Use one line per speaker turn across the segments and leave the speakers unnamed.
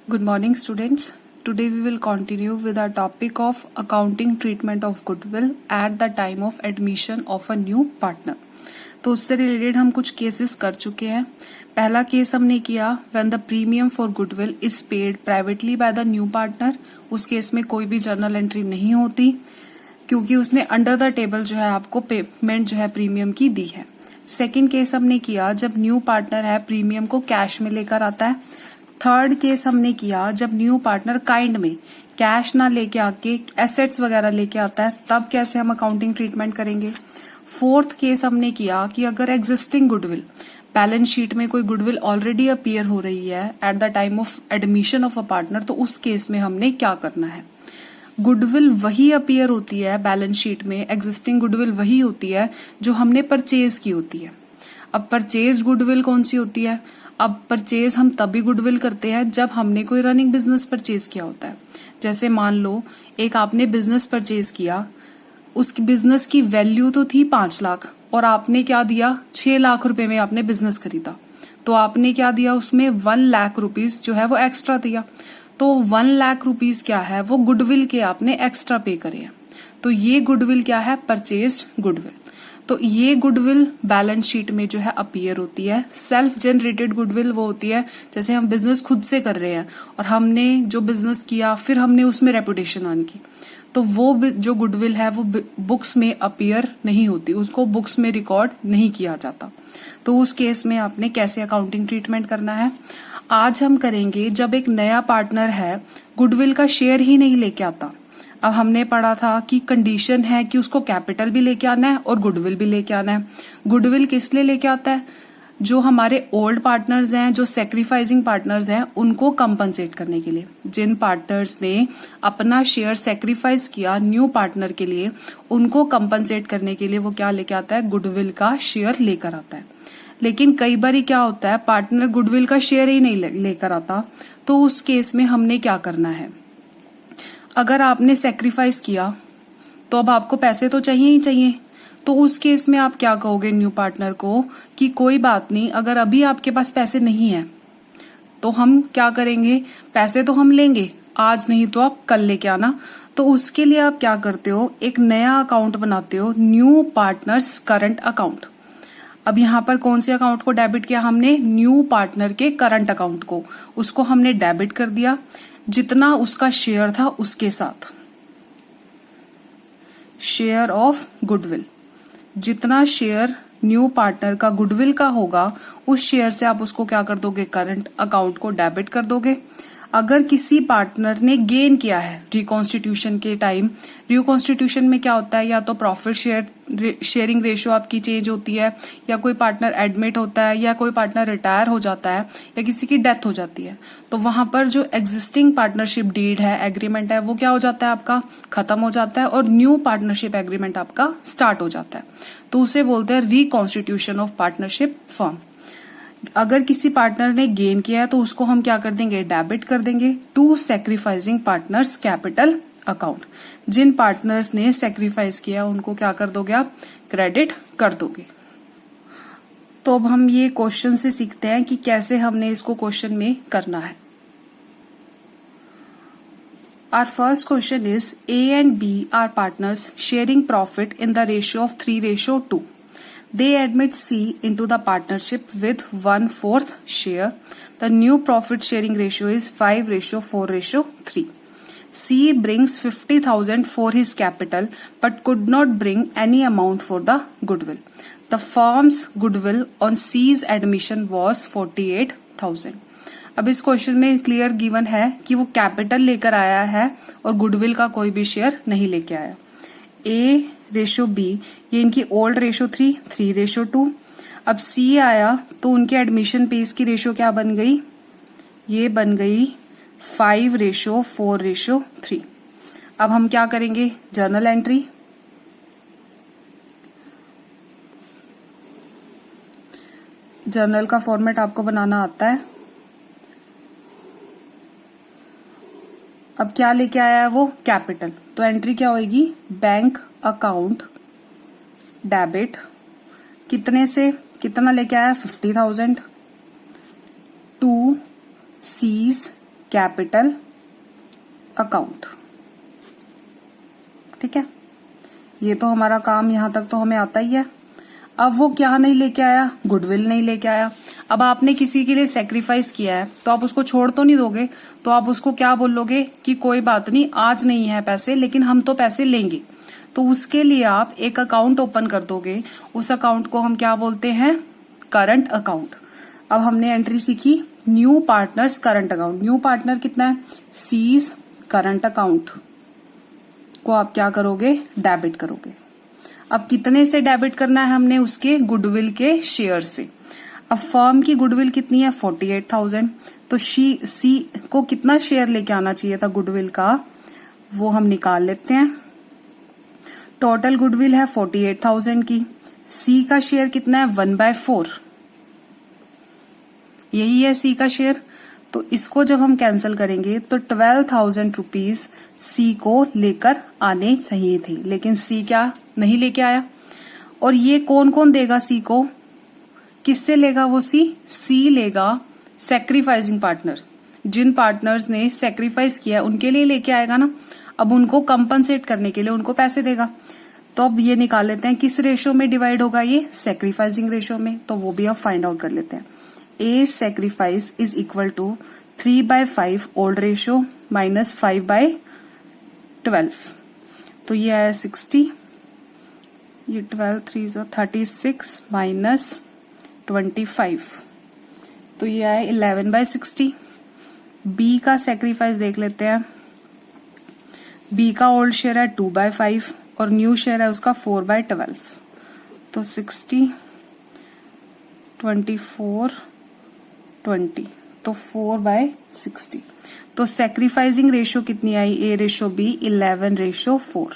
Good morning, students. Today we will continue with our topic of accounting treatment of goodwill at the time of admission of a new partner. तो उससे related हम कुछ cases कर चुके हैं. पहला case हमने किया when the premium for goodwill is paid privately by the new partner. उस केस में कोई भी जर्नल एंट्री नहीं होती क्योंकि उसने अंडर द टेबल जो है आपको पेमेंट जो है प्रीमियम की दी है. सेकेंड केस हमने किया जब न्यू पार्टनर है प्रीमियम को कैश में लेकर आता है. थर्ड केस हमने किया जब न्यू पार्टनर काइंड में कैश ना लेके आके एसेट्स वगैरह लेके आता है, तब कैसे हम अकाउंटिंग ट्रीटमेंट करेंगे. फोर्थ केस हमने किया कि अगर एग्जिस्टिंग गुडविल बैलेंस शीट में कोई गुडविल ऑलरेडी अपीयर हो रही है at the time of admission of a partner, तो उस केस में हमने क्या करना है. गुडविल वही अपीयर होती है बैलेंस शीट में, एग्जिस्टिंग गुडविल वही होती है जो हमने परचेज की होती है. अब परचेज गुडविल कौन सी होती है. अब परचेज हम तभी गुडविल करते हैं जब हमने कोई रनिंग बिजनेस परचेज किया होता है. जैसे मान लो एक आपने बिजनेस परचेज किया, उसकी बिजनेस की वैल्यू तो थी 5 लाख और आपने क्या दिया 6 लाख रुपए में आपने बिजनेस खरीदा, तो आपने क्या दिया उसमें 1 लाख रुपीज जो है वो एक्स्ट्रा दिया. तो 1 लाख रुपीज क्या है वो गुडविल के आपने एक्स्ट्रा पे करे हैं. तो ये गुडविल क्या है परचेज गुडविल. तो ये गुडविल बैलेंस शीट में जो है अपीयर होती है. सेल्फ जनरेटेड गुडविल वो होती है जैसे हम बिजनेस खुद से कर रहे हैं और हमने जो बिजनेस किया फिर हमने उसमें रेपुटेशन अर्न की, तो वो जो गुडविल है वो बुक्स में अपीयर नहीं होती, उसको बुक्स में रिकॉर्ड नहीं किया जाता. तो उस केस में आपने कैसे अकाउंटिंग ट्रीटमेंट करना है आज हम करेंगे. जब एक नया पार्टनर है गुडविल का शेयर ही नहीं लेके आता. अब हमने पढ़ा था कि कंडीशन है कि उसको कैपिटल भी लेके आना है और गुडविल भी लेके आना है. गुडविल किस लिए लेके आता है, जो हमारे ओल्ड पार्टनर्स हैं, जो सेक्रीफाइसिंग पार्टनर्स हैं, उनको कंपनसेट करने के लिए. जिन पार्टनर्स ने अपना शेयर सेक्रीफाइस किया न्यू पार्टनर के लिए, उनको कंपनसेट करने के लिए वो क्या लेके आता है गुडविल का शेयर लेकर आता है. लेकिन कई बार क्या होता है पार्टनर गुडविल का शेयर ही नहीं लेकर आता, तो उस केस में हमने क्या करना है. अगर आपने सेक्रीफाइस किया तो अब आपको पैसे तो चाहिए ही चाहिए. तो उस केस में आप क्या कहोगे न्यू पार्टनर को कि कोई बात नहीं, अगर अभी आपके पास पैसे नहीं है तो हम क्या करेंगे, पैसे तो हम लेंगे आज नहीं तो आप कल लेके आना. तो उसके लिए आप क्या करते हो, एक नया अकाउंट बनाते हो, न्यू पार्टनर्स करंट अकाउंट. अब यहाँ पर कौन से अकाउंट को डेबिट किया हमने, न्यू पार्टनर के करंट अकाउंट को, उसको हमने डेबिट कर दिया जितना उसका शेयर था उसके साथ. शेयर ऑफ गुडविल, जितना शेयर न्यू पार्टनर का गुडविल का होगा उस शेयर से आप उसको क्या कर दोगे, करंट अकाउंट को डेबिट कर दोगे. अगर किसी पार्टनर ने गेन किया है रिकॉन्स्टिट्यूशन के टाइम, रिकॉन्स्टिट्यूशन में क्या होता है, या तो प्रॉफिट शेयरिंग रेशियो आपकी चेंज होती है, या कोई पार्टनर एडमिट होता है, या कोई पार्टनर रिटायर हो जाता है, या किसी की डेथ हो जाती है, तो वहां पर जो एग्जिस्टिंग पार्टनरशिप डीड है, एग्रीमेंट है, वो क्या हो जाता है आपका खत्म हो जाता है और न्यू पार्टनरशिप एग्रीमेंट आपका स्टार्ट हो जाता है. तो उसे बोलते हैं रिकॉन्स्टिट्यूशन ऑफ पार्टनरशिप फर्म. अगर किसी पार्टनर ने गेन किया है तो उसको हम क्या कर देंगे, डेबिट कर देंगे to sacrificing partners capital account. जिन पार्टनर्स ने सेक्रीफाइस किया उनको क्या कर दोगे आप, क्रेडिट कर दोगे. तो अब हम ये क्वेश्चन से सीखते हैं कि कैसे हमने इसको क्वेश्चन में करना है. Our first question is A and B are partners sharing profit in the ratio of 3:2. They admit C into the partnership with 1/4 share. The new profit sharing ratio is 5:4:3. C brings 50,000 for his capital but could not bring any amount for the goodwill. The firm's goodwill on C's admission was 48,000. अब इस question में clear given है कि वो capital लेकर आया है और गुडविल का कोई भी शेयर नहीं लेके आया. A:B, ये इनकी ओल्ड रेशो 3:2. अब C आया तो उनके एडमिशन पे इसकी रेशो क्या बन गई, ये बन गई 5:4:3. अब हम क्या करेंगे, जर्नल एंट्री. जर्नल का फॉर्मेट आपको बनाना आता है. अब क्या लेके आया है वो, कैपिटल. तो एंट्री क्या होगी, बैंक अकाउंट डेबिट, कितने से कितना लेके आया, 50,000 टू सीज कैपिटल अकाउंट। ठीक है, ये तो हमारा काम यहां तक तो हमें आता ही है। अब वो क्या नहीं लेके आया, गुडविल नहीं लेके आया। अब आपने किसी के लिए सेक्रीफाइस किया है तो आप उसको छोड़ तो नहीं दोगे, तो आप उसको क्या बोलोगे कि कोई बात नहीं, आज नहीं है पैसे लेकिन हम तो पैसे लेंगे। तो उसके लिए आप एक अकाउंट ओपन कर दोगे, उस अकाउंट को हम क्या बोलते हैं, करंट अकाउंट। अब हमने एंट्री सीखी new partners current account. New partner कितना है, सीज करंट अकाउंट को आप क्या करोगे, डेबिट करोगे। अब कितने से डेबिट करना है हमने, उसके गुडविल के शेयर से। अब फर्म की गुडविल कितनी है, 48,000। तो सी को कितना शेयर लेके आना चाहिए था गुडविल का, वो हम निकाल लेते हैं। टोटल गुडविल है 48,000 की, सी का शेयर कितना है, 1/4, यही है सी का शेयर। तो इसको जब हम कैंसिल करेंगे तो 12,000 रुपीज सी को लेकर आने चाहिए थे, लेकिन सी क्या नहीं लेके आया। और ये कौन कौन देगा सी को, किससे लेगा वो सी लेगा सेक्रीफाइसिंग पार्टनर। जिन पार्टनर्स ने सेक्रीफाइस किया उनके लिए लेके आएगा ना। अब उनको कंपनसेट करने के लिए उनको पैसे देगा। तो अब ये निकाल लेते हैं किस रेशो में डिवाइड होगा, ये सेक्रीफाइसिंग रेशो में। तो वो भी अब फाइंड आउट कर लेते हैं। A sacrifice is equal to 3/5 old ratio minus 5/12। तो ये आया 60, ये 12 3 36 माइनस 25, तो ये आया 11/60। B का सेक्रीफाइस देख लेते हैं। B का ओल्ड शेयर है 2/5 और न्यू शेयर है उसका 4/12। तो 60 24 20, तो 4/60। तो सेक्रीफाइसिंग रेशियो कितनी आई, A रेशो B 11/4।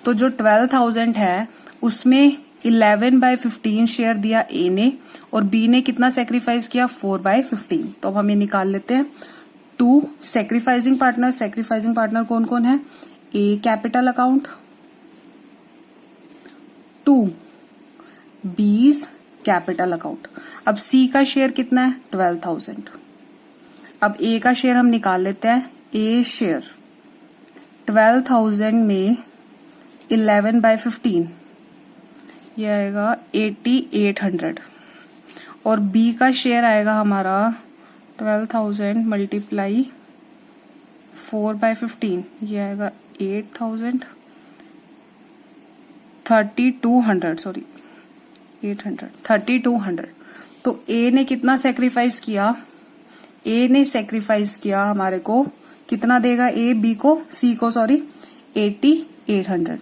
तो जो 12,000 है उसमें 11/15 शेयर दिया A ने और B ने कितना सेक्रीफाइस किया, 4/15। तो अब हम ये निकाल लेते हैं। 2 सेक्रीफाइसिंग पार्टनर, सेक्रीफाइसिंग पार्टनर कौन कौन है, A capital account, 2 B's capital account. अब सी का शेयर कितना है, 12,000। अब ए का शेयर हम निकाल लेते हैं। ए शेयर 12,000 में 11/15, ये आएगा 8800। और बी का शेयर आएगा हमारा 12,000 मल्टीप्लाई 4/15, ये आएगा 8,000 3200, सॉरी 800 3200। तो ए ने कितना सेक्रीफाइस किया, ए ने सेक्रीफाइस किया हमारे को कितना देगा, ए बी को सी को सॉरी 8800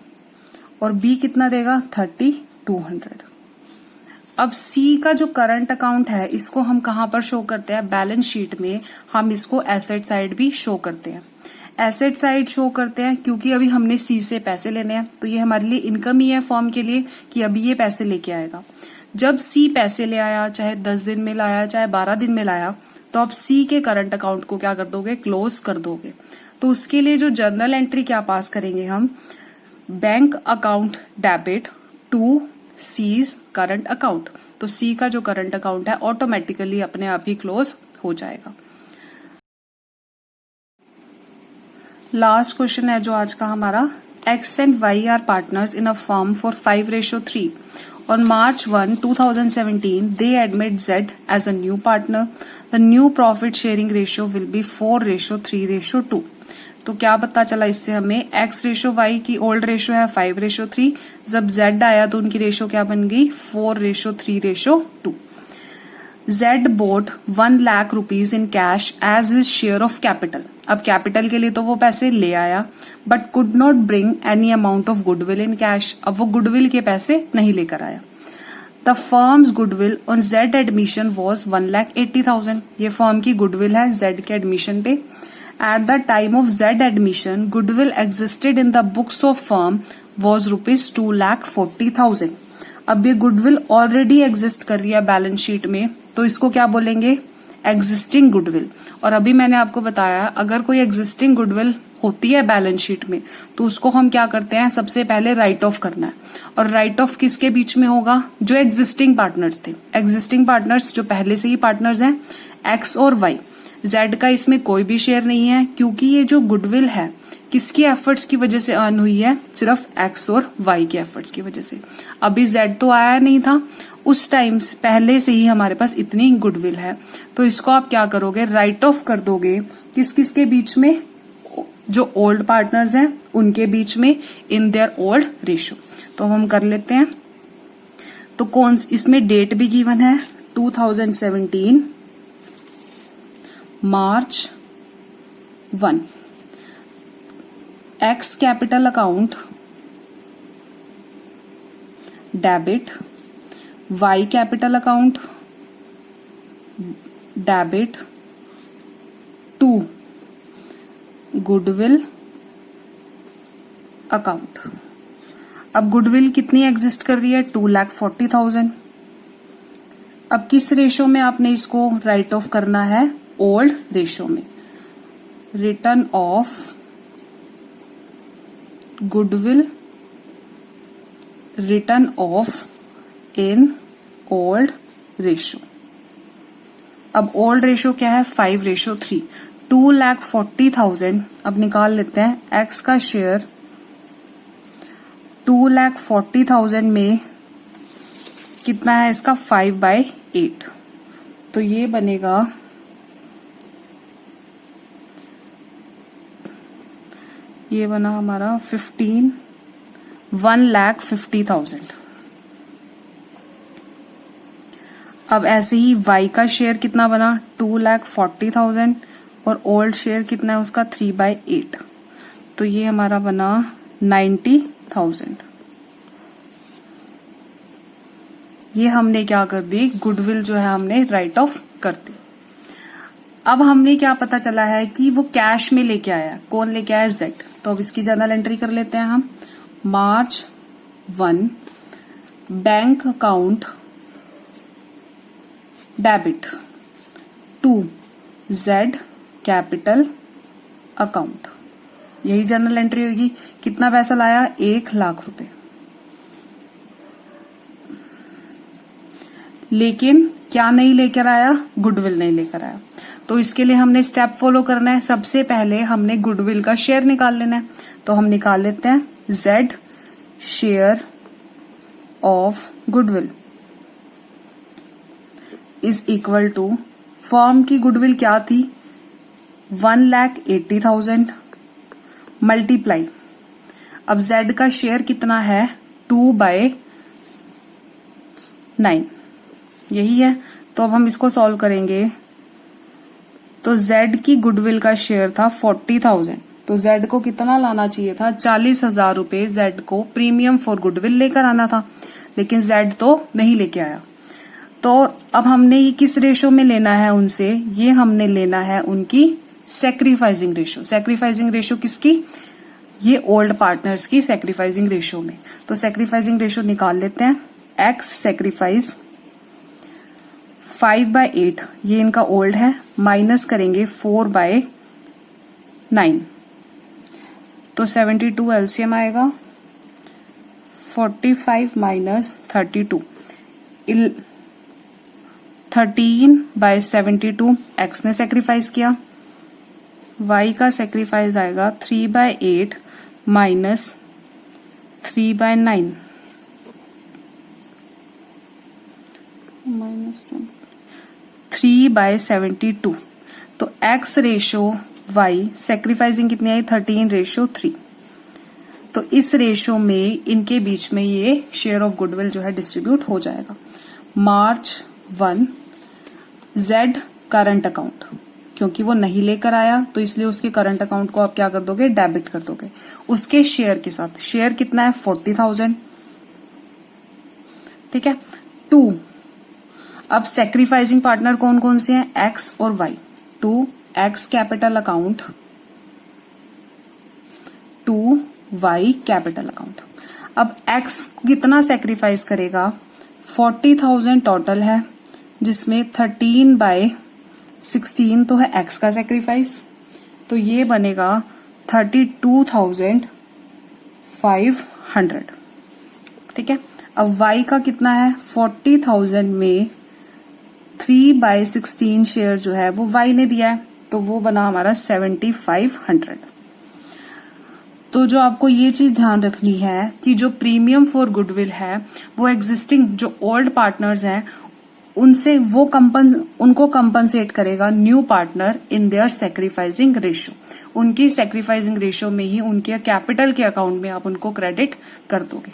और बी कितना देगा 3200। अब सी का जो करंट अकाउंट है इसको हम कहां पर शो करते हैं, बैलेंस शीट में हम इसको एसेट साइड भी शो करते हैं। एसेट साइड शो करते हैं क्योंकि अभी हमने सी से पैसे लेने हैं, तो ये हमारे लिए इनकम ही है फर्म के लिए कि अभी ये पैसे लेके आएगा। जब सी पैसे ले आया, चाहे 10 दिन में लाया चाहे 12 दिन में लाया, तो अब सी के करंट अकाउंट को क्या कर दोगे, क्लोज कर दोगे। तो उसके लिए जो जर्नल एंट्री क्या पास करेंगे हम, bank account debit to C's current account. तो सी का जो करंट अकाउंट है ऑटोमेटिकली अपने आप ही क्लोज हो जाएगा। लास्ट क्वेश्चन है जो आज का हमारा, X and Y are partners in a firm for 5:3. On March 1, 2017, they admit Z as a new partner. The new profit sharing ratio will be 4:3:2. तो क्या पता चला इससे हमें, X रेशो Y की ओल्ड रेशो है 5:3, जब Z आया तो उनकी रेशो क्या बन गई, 4:3:2। Z bought 1 lakh rupees in cash as his share of capital. अब कैपिटल के लिए तो वो पैसे ले आया, but could not bring any amount of goodwill in cash. अब वो गुडविल के पैसे नहीं लेकर आया। The firms goodwill on Z admission was 1,80,000। ये फर्म की गुडविल है Z के एडमिशन पे। At the time of Z admission goodwill existed in the books of firm was ₹2,40,000। अब ये गुडविल ऑलरेडी एग्जिस्ट कर रही है बैलेंस शीट में, तो इसको क्या बोलेंगे, एग्जिस्टिंग गुडविल। और अभी मैंने आपको बताया अगर कोई एग्जिस्टिंग गुडविल होती है बैलेंस शीट में तो उसको हम क्या करते हैं, सबसे पहले राइट ऑफ करना है। और राइट ऑफ किसके बीच में होगा, जो एग्जिस्टिंग पार्टनर्स थे। एग्जिस्टिंग पार्टनर्स जो पहले से ही पार्टनर्स हैं, एक्स और वाई। जेड का इसमें कोई भी शेयर नहीं है, क्योंकि ये जो गुडविल है किसकी एफर्ट्स की वजह से अर्न हुई है, सिर्फ एक्स और वाई के एफर्ट्स की वजह से। अभी जेड तो आया नहीं था उस टाइम, पहले से ही हमारे पास इतनी गुडविल है, तो इसको आप क्या करोगे, राइट ऑफ कर दोगे किस किस के बीच में, जो ओल्ड पार्टनर्स हैं उनके बीच में, इन देयर ओल्ड रेशियो। तो हम कर लेते हैं। तो कौन, इसमें डेट भी गिवन है 2017 March 1। X capital account debit, Y capital account debit to goodwill account. अब गुडविल कितनी एग्जिस्ट कर रही है, 2,40,000। अब किस रेशो में आपने इसको राइट ऑफ करना है, ओल्ड रेशो में। Return of goodwill, return of in old ratio. अब ओल्ड रेशो क्या है, 5:3। 2,40,000 अब निकाल लेते हैं। एक्स का शेयर 2,40,000 में कितना है इसका, 5/8। तो ये बनेगा, ये बना हमारा 1,50,000। अब ऐसे ही वाई का शेयर कितना बना, 2,40,000 और ओल्ड शेयर कितना है उसका, 3/8। तो ये हमारा बना 90,000। ये हमने क्या कर दी, गुडविल जो है हमने राइट ऑफ कर दी। अब हमने क्या पता चला है कि वो कैश में लेके आया, कौन लेके आया, जेड। तो अब इसकी जर्नल एंट्री कर लेते हैं हम। March 1 bank account debit to Z capital account. यही जर्नल एंट्री होगी। कितना पैसा लाया, 1,00,000 रुपए। लेकिन क्या नहीं लेकर आया, गुडविल नहीं लेकर आया। तो इसके लिए हमने स्टेप फॉलो करना है। सबसे पहले हमने गुडविल का शेयर निकाल लेना है। तो हम निकाल लेते हैं, Z share of goodwill is equal to, firm की गुडविल क्या थी, 1,80,000 मल्टीप्लाई, अब जेड का शेयर कितना है, 2/9, यही है। तो अब हम इसको सॉल्व करेंगे। तो जेड की गुडविल का शेयर था 40,000, तो जेड को कितना लाना चाहिए था, 40,000 रुपए जेड को प्रीमियम फॉर गुडविल लेकर आना था, लेकिन जेड तो नहीं लेके आया। तो अब हमने ये किस रेशो में लेना है उनसे, ये हमने लेना है उनकी सैक्रिफाइसिंग रेशो। सैक्रिफाइसिंग रेशो किसकी, ये ओल्ड पार्टनर्स की सैक्रिफाइसिंग रेशो में। तो सैक्रिफाइसिंग रेशो निकाल लेते हैं। एक्स सैक्रिफाइस 5/8, ये इनका ओल्ड है, माइनस करेंगे 4/9, तो 72 एलसीएम आएगा। 45 माइनस 32, 13/72 एक्स ने सेक्रीफाइस किया। वाई का सेक्रीफाइस आएगा 3/8 माइनस 3/9 माइनस 3/72। तो एक्स रेशो वाई सेक्रीफाइसिंग कितनी आई, 13:3। तो इस रेशो में इनके बीच में ये शेयर ऑफ गुडविल जो है डिस्ट्रीब्यूट हो जाएगा। मार्च 1 जेड करंट अकाउंट, क्योंकि वो नहीं लेकर आया तो इसलिए उसके करंट अकाउंट को आप क्या कर दोगे, डेबिट कर दोगे उसके शेयर के साथ। शेयर कितना है, 40,000, ठीक है। 2, अब सेक्रीफाइसिंग पार्टनर कौन कौन से हैं, एक्स और वाई। 2 X capital account, 2 Y capital account. अब एक्स कितना सेक्रीफाइस करेगा, 40,000 टोटल है, जिसमें 13/16 तो है एक्स का सेक्रीफाइस, तो ये बनेगा 32,500, ठीक है। अब वाई का कितना है, 40,000 में 3/16 शेयर जो है वो वाई ने दिया है, तो वो बना हमारा 7500। तो जो आपको ये चीज ध्यान रखनी है कि जो प्रीमियम फॉर गुडविल है वो एग्जिस्टिंग जो ओल्ड पार्टनर्स हैं उनसे वो उनको कंपनसेट करेगा new partner in their sacrificing ratio. उनकी सेक्रीफाइसिंग रेशियो में ही उनके कैपिटल के अकाउंट में आप उनको क्रेडिट कर दोगे।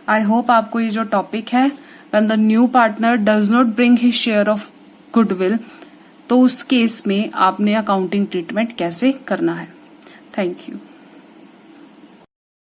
आई होप आपको ये जो टॉपिक है when the new partner does not bring his share of goodwill, तो उस केस में आपने अकाउंटिंग ट्रीटमेंट कैसे करना है। Thank you.